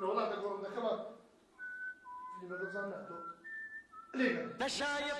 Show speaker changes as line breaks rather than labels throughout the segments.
والله تقول ده كمان في بدل صنعته ليه نشايب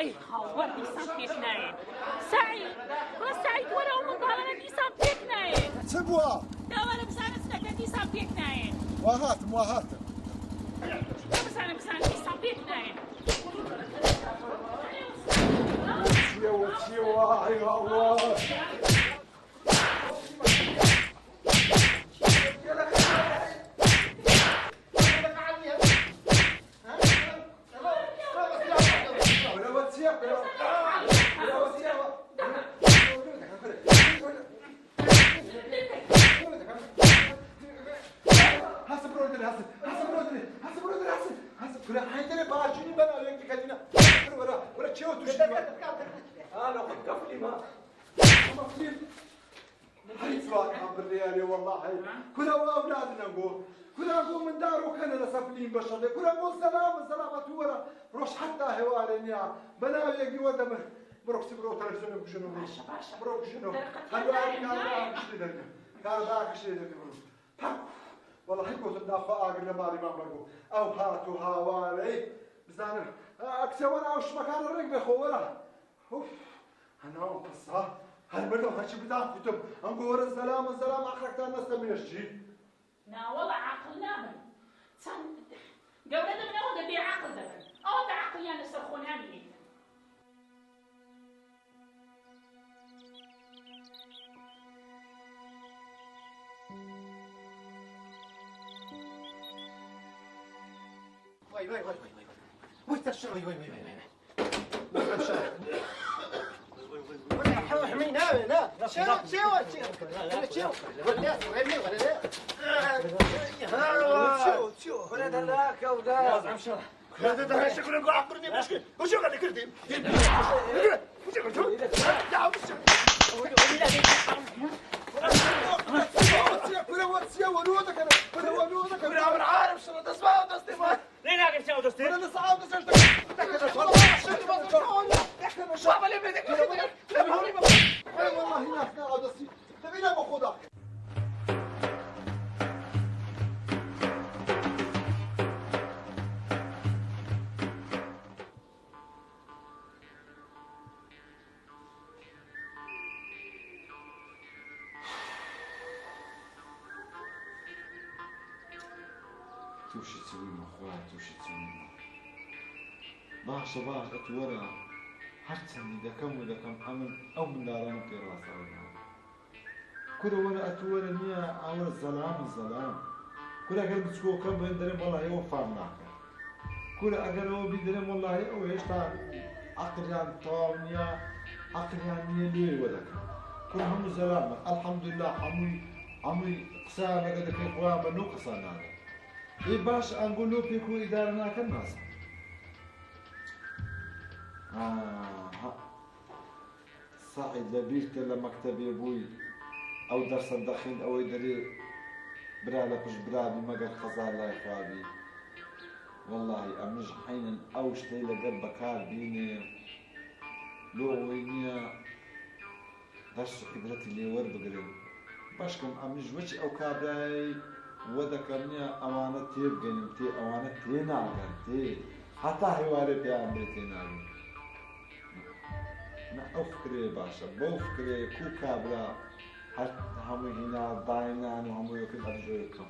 اي خاورني صافي اثنين سعيد وسعيد ولا من ظهرنا دي صافي اثنين
تبوا
لا ولا بسانة دي صافي اثنين
وهات
لا بسانة دي صافي اثنين
شيوا يا الله كنا واولادنا نقول كنا نقول من دار وكنا نسفلين بشر كنا نقول سلامة ورا روش حتى هوالنيا بنا يجي ودم بروك سبرو تلفزيون بشنو بروك شنو قالوا انا قالوا باك شيء والله حكوا صدق فاقر مالي ما بقول او هاتوا هوالي بزانا اكسونا وش مكان الرقبه خوله اوف انا قصه هالمرة هالشي بدها كتب نقول السلام اخرك الناس تمشي
لا والله عقل نامن قبل ده من اول ده عقل ده او ده عقل يعني سرخون امني
وي تشرب وي حمينا لا شو ولا وين ولا شو ولا دلاك ولا هذا ده شكله نقول عقرني مشكله وشو قال لك كردي وش قلت لا وش ولا عارف شنو تسمع تصدق لين عارف شنو تصدق انا صعب تصدق شو عمل بدك والله هناك قاعد اصير تبينا باخذك
توش تسوي مخوات توش تسوي باش اتورا حتى إذا كم أمن أو من داران كراس كل ولا أتورا نيا أول الظلام كل أقل بتشكو كم بندرم والله يوفر معك كل أقل هو بيدرم والله أو إيش تان أقريان طاونيا أقريان نيلي ولك كل هم سلامة الحمد لله عمي قسامة قد في قوام منو قسانا إيه باش أنقول له بيكو إدارنا كالناس صعد لبيرت لمكتبي أبوي أو درس الدخين أو يدري برا لكش برا بمقر خزار لا يخوابي والله أمج حين أو شتي لقب بكار بيني لوغوينيا درس قدرتي اللي ور بقرين باشكم أمج وش أو كابراي ودكرنيا أمانة تيبقين تي أمانة تيناغن تي حتى هواري بيا أمري تيناغن نا أفكري باشا بوفكري كو كابرا حتى همو هنا داينان وهمو يمكن أرجوكم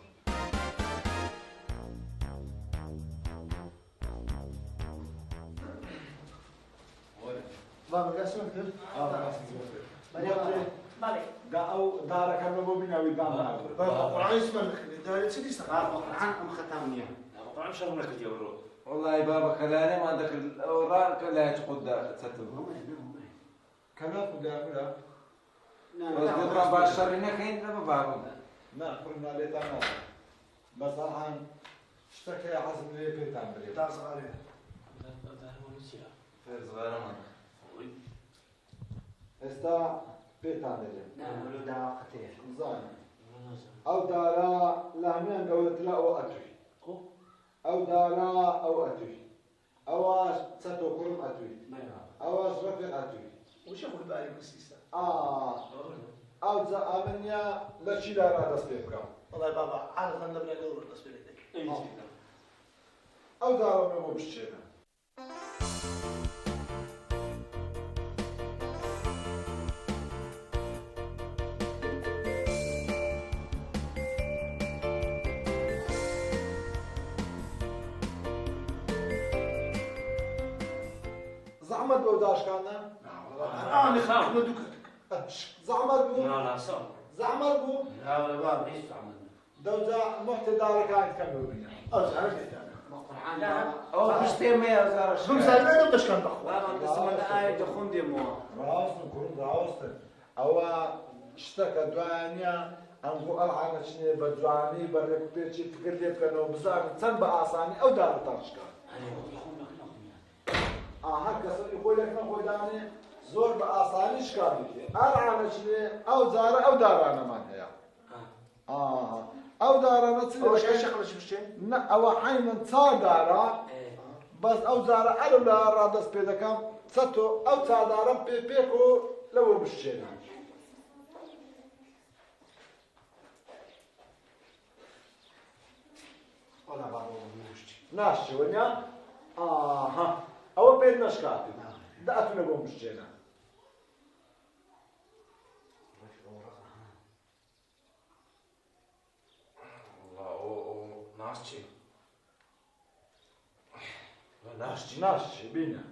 بابا قاسم كيف؟
بالي
أو دارك أنا مو بينا ويدام
قرآن اسمه داري تسدي استقرار
قرآن أم ختامنية
قرآن شو منك يا ورو
والله بابا خلاني ما دخل الأوراق لا تقود ستر
كلاف ودامرة
بس باشتري نكين لما بابو
نأخذنا لتانا بس الآن اشتكى عزم لي بيتان بريد
دار صغيرة
في صغيرة ما
استا بيتان بريد
نعم ولو دا قتيل
زين أو دارا لهمين قولت لا أو أتوي أو دارا أو أتوي أواش ستو كرم أتوي أواش رفق أتوي
وش يقول بالي بسيسة
أو زأمنيا لا شيء لا رأى دستيبك
والله يا بابا عارف أن نبني أقول بالنسبة لك
أو دارا مو بشينا زعمت بو داش كان
أنا خاف ندوك
زعمت بو
لا صار
زعمت بو
لا ولا باب ليش تعمل
دوزا محتدار كانت كم بينا
أرجع عرفت أنا
أو بشتري ما يزار
خمسة لا يبدأ كان ضخم
بابا قسم الآية تخون دي مو
راس نكون راوستن أو اشتكى دوانيا أنقو العانة شنو بدواني برك بيرشي فكر لي كانوا بزار تن بأساني أو دار ترشكا هكذا يقول لك نقول داني زور بأساني شكابي العانة شنو أو زار أو دارانا ما هي أو دارانا تصير
أول شيء شغلة شو الشيء
نا أو حين تصادارا بس أو زار على لا رادس بيدكم ستو أو تصادارا بيكو لو بشينا
ولا بابا مشتي
ناشي ونيا أو بيد نشكاتي دعتو لو بشينا ناشي بينا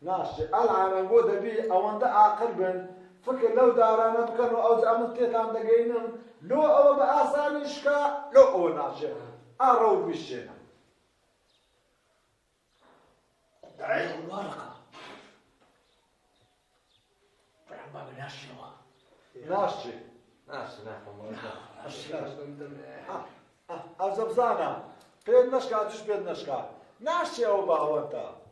ناشي العنا نقول بي أو عند آخر بن فكر لو دارانا بكنو أو زعمت تيتام دقينم لو أو بأساني شكا لو أو ناشي أرود بشينا
دعي الورقة طيب بابا ناشي
ناشي أو زبزانا بيد نشكا تش بيد نشكا ناشي أو باوانتا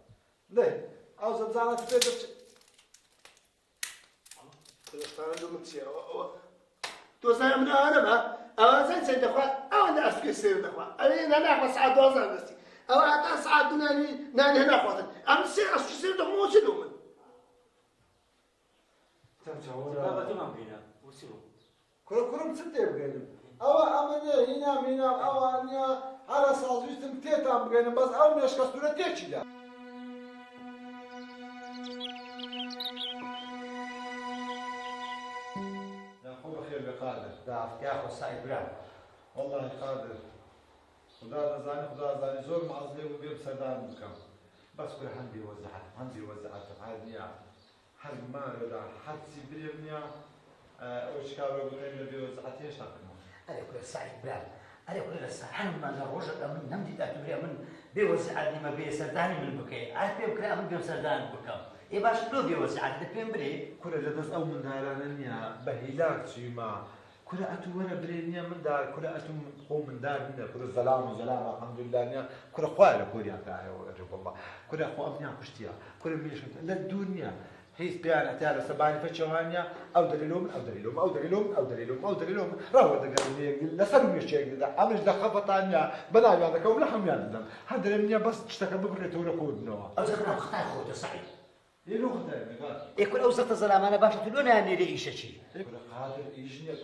ليه أو زبزانا تبيد
تو زي من أنا ما أو زين سيد أخوان أو أنا أسكت سيد أخوان أنا ناخذ ساعة دوزة نفسي أو أنا ساعة ناني هنا أخوان أنا سير أسكت سيد مو سيدومن
بابا تمام بينا وسيروا
كلهم ستة بقينم أو أمني هنا أو أنيا على صازويتم تيتام بقينم بس أو نشكا سورة تيتشي ده نقول خير بقادر
ضعف تاخذ سعيد برام
والله قادر خدا زاني زور معزلي وبيب سدان بكم بس كل عندي وزعت عادية حد ما ردا حد سيبريمنيا وش كانوا يقولون اللي بيوزعتين شاكنا
أنا كل سعيد برام أنا كل سعيد من الرجل من نمدي تأتي من بيوزعني ما بيسرداني من بكي عارف بيوكرا من بيسرداني بكم إيه باش لو بيوزعني تبين بري
كل جدس أو من دارانيا بهيلاك شيما كل أتو ورا برينيا من دار كل أتو قوم من دار منا كل الظلام الحمد لله نيا كل خوالة كوريا تاعي ورب الله كل أخو أبنيا كشتيا كل ميش لا الدنيا هي بيان اعتبار سباني فتشوانيا أو دليلهم راهو دقرني لسرم يشتغل ده عمل ده خبطانيا بنا يعني كم لحم يعني ده هذا اللي بس تشتكى بقرته ولا كود نوع
أوزق خطأ خود سعيد
يلو خدامي قال
يكون أوزق الظلام أنا باش تقولون أني ليش شيء
كل قادر يجني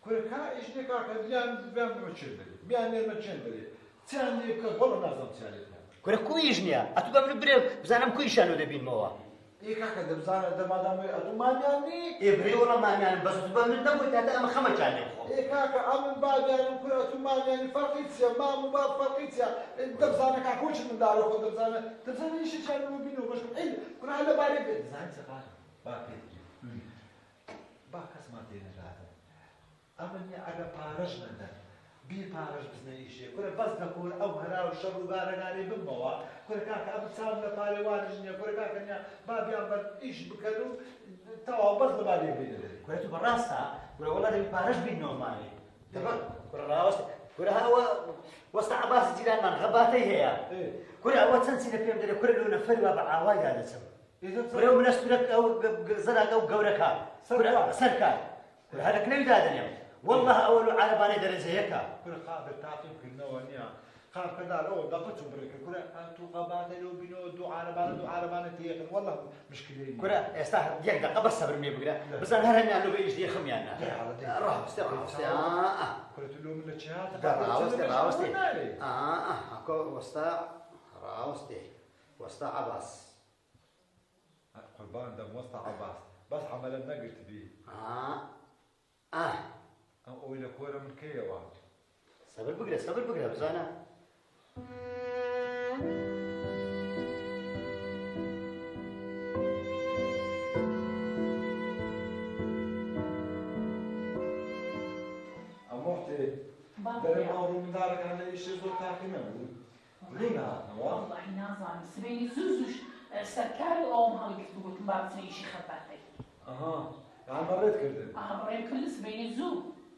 كل كائش نكاك بيان متشندري ثاني والله نازم ثاني
كل كويجنيا أتوقع من بريم بزانم كويشانو دبين موا
إيه كاكا دبزانا دما دام أتو ما يعني
إبري ولا ما يعني بس أتوقع من دبوت هذا أما خمس عليه
إيه كاكا أمن بعد يعني كل أتو ما يعني فرقيتيا ما مباب فرقيتيا دبزانا كاكوش من دارو خد دبزانا إيش يشانو بينو باش إيه كل على بالي دبزانا سقار باكي باك اسمعتين هذا أمني على بارجنا ده بیپارەش بزنەیشێ کورە بەس دەکۆر ئەو هەرا و شەڕ و گارەگاری بمەوە کورە کاکە ئەم چاوم لە پارێوانش نییە کورە کاکەنیا بابیان بەر ئیش بکەن و تەواو بەس لە بارێ بێنێت
کورە تو بەڕاستە کورە وەڵا دەبی پارەش بینەوە ماڵێ کورە ڕاوەستە کورە هەوە وەستا عەباسی جیرانمان غەباتەی هەیە کورە ئەوە چەند چینە پێم دەرێ کورە لەو نەفەری وا بە ئاوایدا دەچم کورە و منەستورەک ئەو زەراگە و گەورەکە سەرکار کورە هەرەک نەوی دادەنێم والله ئەوە لە عارەبانەی دەرەجەیەکە
کورە قابل تاقیبکردنەوە نییە قارکەدار ئەوە دەقەت و بڕێکە کورە تو غەباتە لەو بینەوە دوو عارەبانە تێیەکن والله مشکلەی
کورە ئێستا یەک دەقە بەس سەبر مێ بگرە بزان هەر هەمیان لە بە ئیش دێخەمیانە ڕاوەستێ
کورە تو لۆ من لە چی هاتە
ڕاوەستێ ئەکۆ وەستا ڕاوەستێ وەستا عەباس
قوربان دەم وەستا عەباس بەس عەمەلەت نەگرتبی ئەم ئەوی لە کۆرە من کەیەوە
سەبر بگرە بزانە
ئەمۆحتێ دەرێ ماوە منداڵەکان لە ئیشێ زۆر تاقی نەبوو ڕوونا
والله نازانم سبەینی زوو سەرکاری ئەوم هەڵگرت بگوتم با بچنە ئیشی خەباتەی
ئامەڕێت کردن
ئامڕێم کرد سبەینی زوو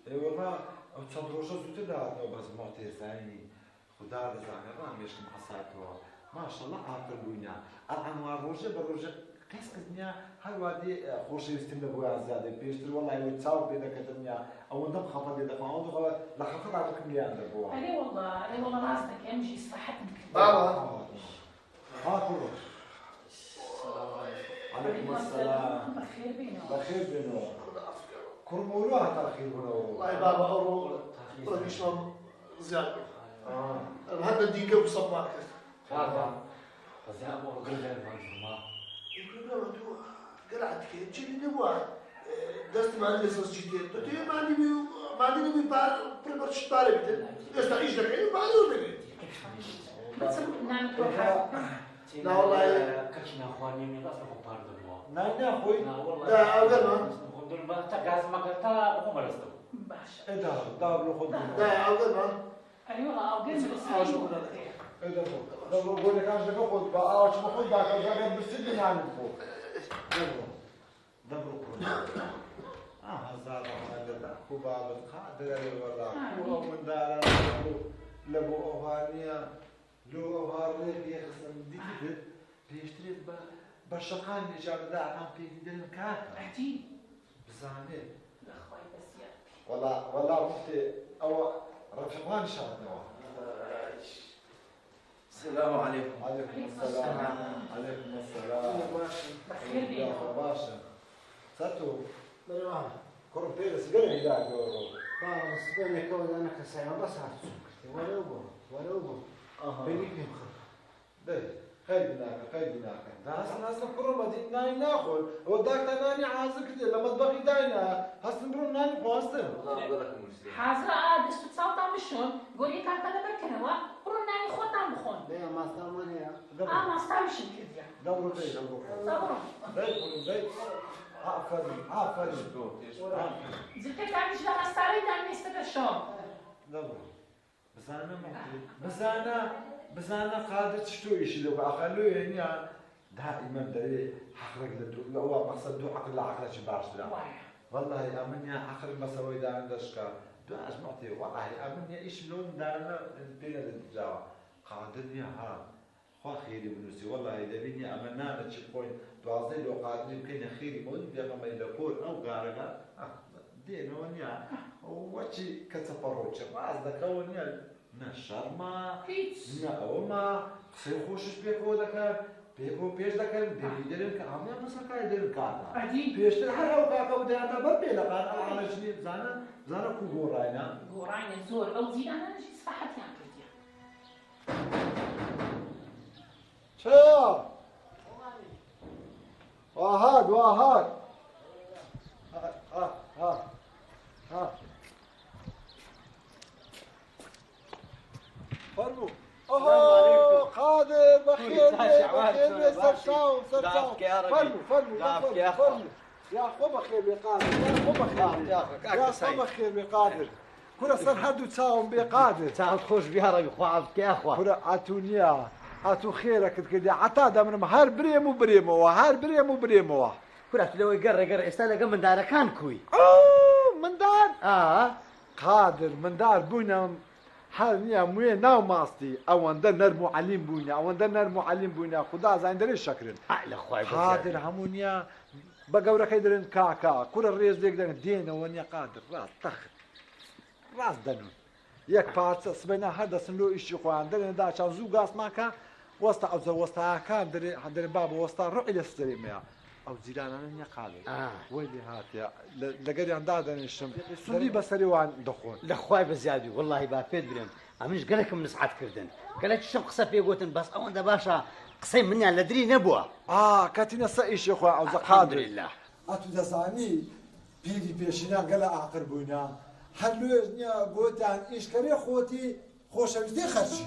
ئێوەڵا ئەو چەند ڕۆژە زووتر داهاتنەوە بەس مۆحتێ زانی خوددا دەزانێت ڕامێشتم حەساتەوە ماشەڵڵا ئاقل بووینە ئەڵان وا ڕۆژە بە ڕۆژە قیس کردنیا هەروە دێ خۆشەویستیم لە بۆیان زیادە پێشتر وەڵای وی چاو پێ دەکەتنیا ئەوەندەم خەفە لێ دەخوا ئەو دەخەوە لە خەفەدا بکەم لیان دەبووە
ئەرێ والله ڕاست دەکەم ئەمژی ئیسلاحەتم کرد
بابا
هاتووە عليكم السلام
بەخێر بێنەوە
بەخێر بێنەوە کوڕمەولوە هەتا خێر بوونەوە
والله بابا ئەوڕۆ ڕۆژیشم زیاد هەندە دیکە و سەبات کرد قلعت كي تجي نبوا دست ما عندي صوص جديد تجي ما عندي نبي بار بريبرش بار بيت دست عيش لك ما عندي ولا لا والله
كشنا خواني من أصل خبار دلوا
ناينا خوي
لا أقل ما
خدر ما تجاز ما قلت بقوم رستو
باشە
ايه ده دار له خد
لا أقل ما
ئەرێ والله ئاوگەر بەسەر
ايه ده ده بقول لك انا بقول بقى اش بقول بقى كان بسد نعمل فوق دبر كل هزار هذا خوبا بالقادر ولا هو من دار لبو اوهانيا لو اوهانيا بيخصم ديكت بيشتري بشقان نجار دا عم بيدن كاك
عجيب
بزاني
لأخوي بس يربي
والله مفتي او رفقان شادوا
السلام عليكم
عليكم السلام عليكم السلام
بخير بينهم
باشا ساتو
مريم
كورن بيرس قال لي لا دورو
بابا سبەینە کەوە أنا كسايا بس هاتوو وەرەو بۆ بینی پێم خڕ
ده خيدناك ناس كورن مدين ناي ناخذ وداك ناني عازك لما مطبخي داينا هستن برو ناني خواستن
حاضر دەست و چاوتان بشۆن گۆری کاکەدە بکەنەوە بڕۆنانی خۆتان بخۆن
لێ ماستەمان هەیە
ماستاویشم کردیە
دورو ده عفري
زرتەکانیش لە هەستاویدان نێستە بەشۆ
دورو بزانا قادر تشتويش لو اخلوه هنا دائما دري حقرك لدو هو مقصد دو عقل عقل شي باش لا والله امنيا اخر مسوي دا عندك دو اسمعتي والله امنيا ايش لون دارنا بين الجوا قادر يا ها خو خيري بنوسي والله اذا بيني امنا تشي بوينت دوازي لو قادر يمكن خيري مود بيا ما يلقول او غارغا دينو ونيا وشي كتفروش ما قصدك ونيا نشرما ناوما خير خوشش بيكو دكان بيكو بيش دكان بيدرن كاميا مسكاي درن كاتا
عجيب
بيش تحرو كاكا ودانا بربي لقان على شني زانا كو غوراينا
گۆڕینە زۆر ئەو جیرانانشی سفاحەتیان کردیە
شيا واحد ها فرمو اوه قادر بخير سرساو فرمو يا خو بخير بقادر يا خو بخير بقادر
كرة سر هردو تساوم بقادر
تعال خوش بها ربي خواب يا اخوة
كرة عتونيا عتو خيرك كده عتا دمنا هر بريمو بريمو هر بريمو بريمو
كرة لو يقرر استاذ من دار كان كوي
من دار قادر من دار بونا هر نیا موی ناو ماستی اوانده نر معلم بونا اوانده نر معلم بونا خدا زندری شکرن
على خوای
قادر همونیا بقورا كيدرن كاكا كل الريز ديك دين ونيا قادر راس طخ راس دنو يك بارت سبنا هذا سنلو إيش يخو عندنا دا شان زو قاس ماكا وسط أو وسط كان دري بابا وسط روح إلى السريميا أو زيلانا نيا قادر ويلي هاتيا لقري عند هذا الشم سنلي بسري وعن دخون
لخواي بزيادي والله بافيد بريم أمش قالك من سعات كردن قالك الشم قصة في قوتن بس أو أنت باشا قصي مني على دري نبوة
كاتينا سايش يخو أو
الحمد لله
أتو دزاني بيدي بيشنا قال عقر بونا هلو نيا قوتان إيش كري خوتي خوش بدي خرجي